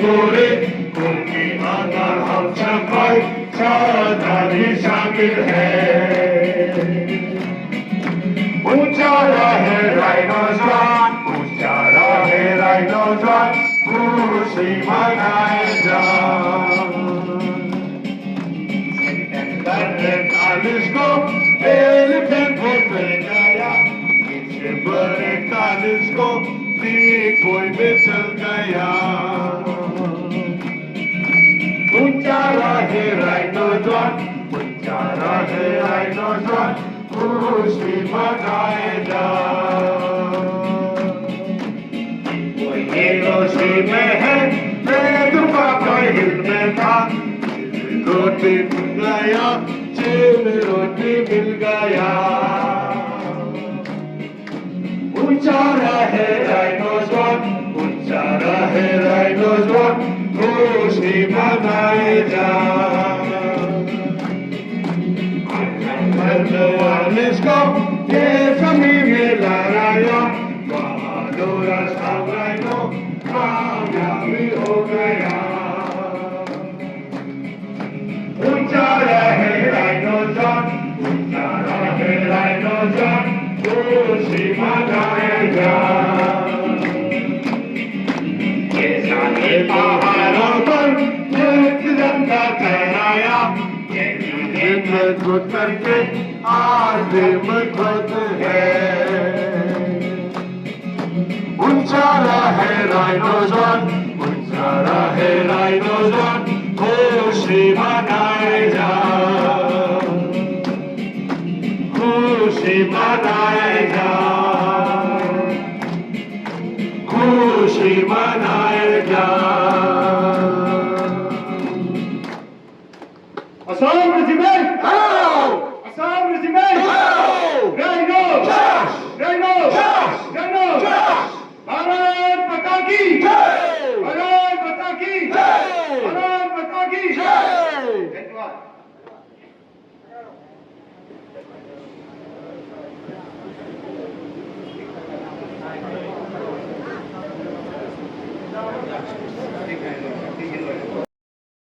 गोरे उनकी आना हम छपाई सावधानी शामिल है। ऊंचा रहे राइनोजॉन, ऊंचा रहे राइनोजॉन, खुशी मनाए जा। Telescope, elephant मिल गया, पीछे बड़े telescope, कोई में चल गया। ऊंचा रहे राइनोजॉन, ऊंचा रहे राइनोजॉन, खुशी मनाए जा। कोई रोशी में है, दुआ कोई हिल में था, रोटी मिल गया, जेब रोटी मिल गया। ऊंचा रहे राइनोजॉन, ऊंचा रहे राइनोजॉन, खुशी मनाए जा। इसको ये सभी में लहराया, बहादुर राइनो कामयाबी हो गया। ऊंचा रहे राइनोजॉन, ऊंचा रहे राइनोजॉन, खुशी मनाए जा। ये सारे पहाड़ों पर एक झंडा फहराया, मजबूत करके आज मजबूत है। ऊंचा रहे राइनोजॉन, ऊंचा रहे राइनोजॉन, खुशी मनाए जा। खुशी मनाए जा, खुशी मनाए जा। Assam Regiment! Hello! Assam Regiment! Hello! Rhino! Josh! Rhino! Josh! Rhino! Josh! Bharat Mata ki! Jai! Bharat Mata ki! Jai! Bharat Mata ki! Jai! धन्यवाद। Thank you.